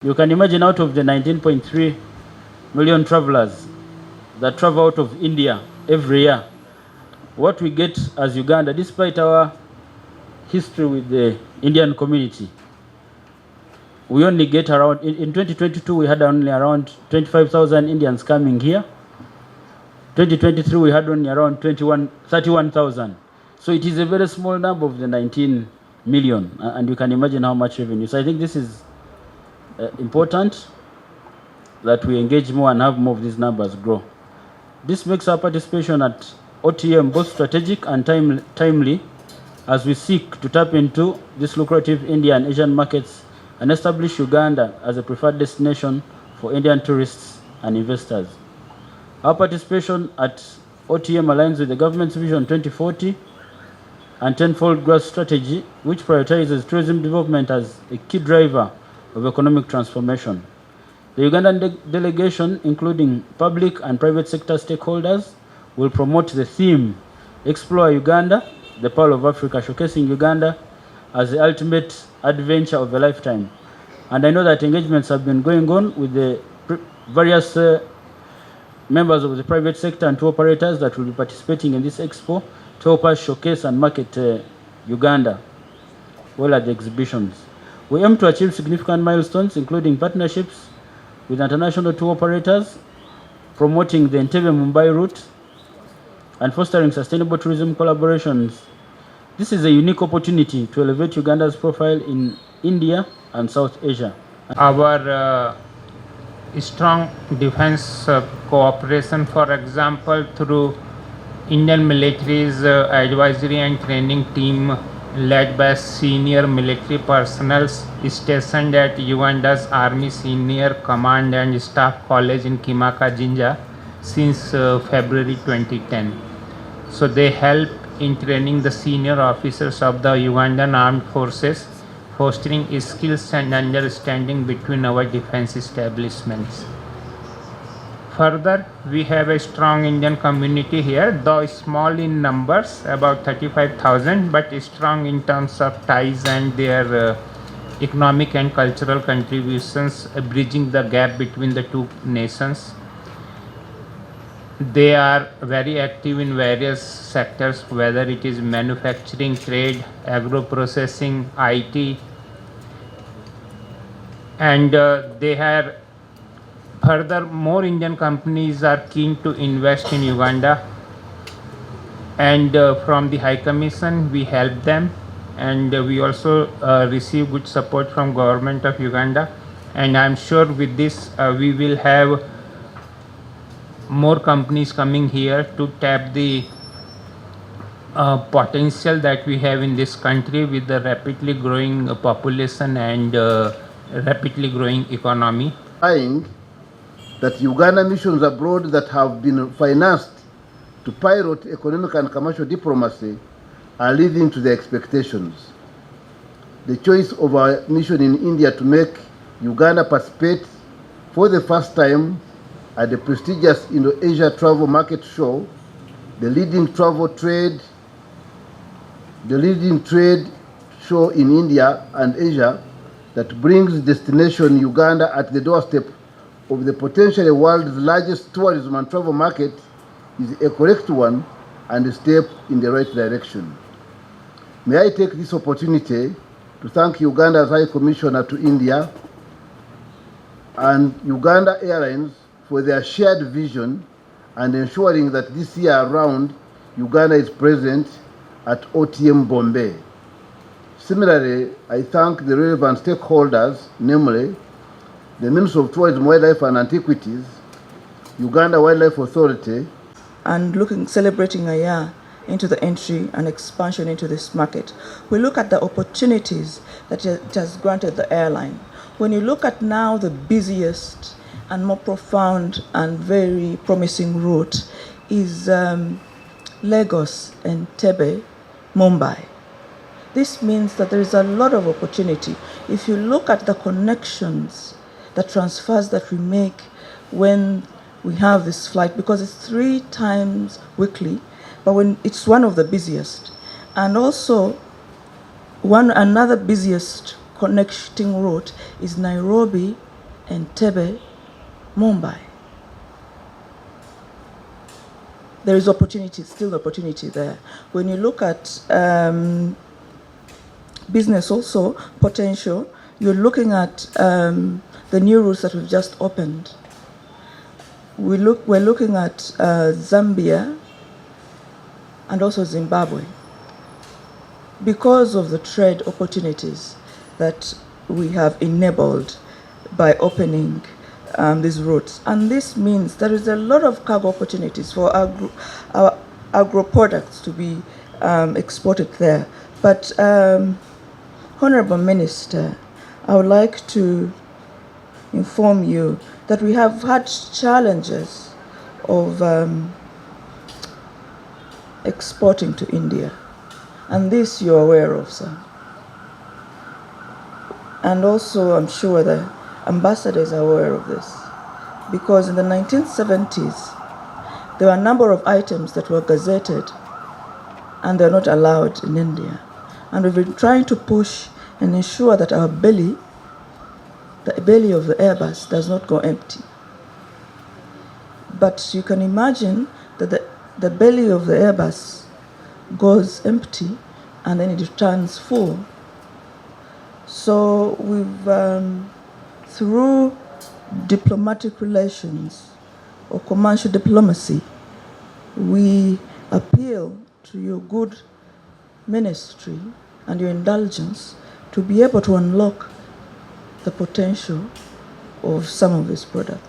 You can imagine out of the 19.3 million travelers that travel out of India every year, what we get as Uganda, despite our history with the Indian community, we only get around, in 2022 we had only around 25,000 Indians coming here. 2023 we had only around 31,000. So it is a very small number of the 19 million, and you can imagine how much revenue. So I think this is important that we engage more and have more of these numbers grow. This makes our participation at OTM both strategic and timely as we seek to tap into these lucrative Indian and Asian markets and establish Uganda as a preferred destination for Indian tourists and investors. Our participation at OTM aligns with the government's Vision 2040 and tenfold growth strategy, which prioritizes tourism development as a key driver of economic transformation. The Ugandan delegation, including public and private sector stakeholders, will promote the theme, Explore Uganda, the Pearl of Africa, showcasing Uganda as the ultimate adventure of a lifetime. And I know that engagements have been going on with the various members of the private sector and tour operators that will be participating in this expo to help us showcase and market Uganda well at the exhibitions. We aim to achieve significant milestones, including partnerships with international tour operators, promoting the Entebbe-Mumbai route, and fostering sustainable tourism collaborations. This is a unique opportunity to elevate Uganda's profile in India and South Asia. Our strong defense cooperation, for example, through Indian military's advisory and training team led by senior military personnel stationed at Uganda's Army Senior Command and Staff College in Kimaka, Jinja since February 2010. So they help in training the senior officers of the Ugandan Armed Forces, fostering skills and understanding between our defense establishments. Further, we have a strong Indian community here, though small in numbers, about 35,000, but strong in terms of ties and their economic and cultural contributions, bridging the gap between the two nations. They are very active in various sectors, whether it is manufacturing, trade, agro-processing, IT, and they are further more Indian companies are keen to invest in Uganda, and from the High Commission we help them, and we also receive good support from government of Uganda, and I'm sure with this we will have more companies coming here to tap the potential that we have in this country with the rapidly growing population and rapidly growing economy. That Uganda missions abroad that have been financed to pilot economic and commercial diplomacy are living to their expectations. The choice of our mission in India to make Uganda participate for the first time at the prestigious Indo-Asia Travel Market Show, the leading trade show in India and Asia that brings destination Uganda at the doorstep of the potentially world's largest tourism and travel market, is a correct one and a step in the right direction. May I take this opportunity to thank Uganda's High Commissioner to India and Uganda Airlines for their shared vision and ensuring that this year around Uganda is present at OTM Bombay. Similarly, I thank the relevant stakeholders, namely the Ministry of Tourism, Wildlife and Antiquities, Uganda Wildlife Authority, and celebrating a year into the entry and expansion into this market. We look at the opportunities that it has granted the airline. When you look at now the busiest and more profound and very promising route is Lagos and Entebbe, Mumbai. This means that there is a lot of opportunity. If you look at the connections, the transfers that we make when we have this flight, because it's 3 times weekly, but when it's one of the busiest. And also another busiest connecting route is Nairobi Entebbe, Mumbai. There is opportunity, still opportunity there. When you look at business also, potential, you're looking at the new routes that we've just opened. We're looking at Zambia and also Zimbabwe because of the trade opportunities that we have enabled by opening these routes. And this means there is a lot of cargo opportunities for our agro products to be exported there. But Honorable Minister, I would like to inform you that we have had challenges of exporting to India. And this you're aware of, sir. And also I'm sure the ambassadors are aware of this. Because in the 1970s, there were a number of items that were gazetted and they're not allowed in India. And we've been trying to push and ensure that our belly, the belly of the Airbus, does not go empty. But you can imagine that the belly of the Airbus goes empty and then it returns full. So we've, through diplomatic relations or commercial diplomacy, we appeal to your good ministry and your indulgence to be able to unlock the potential of some of these products.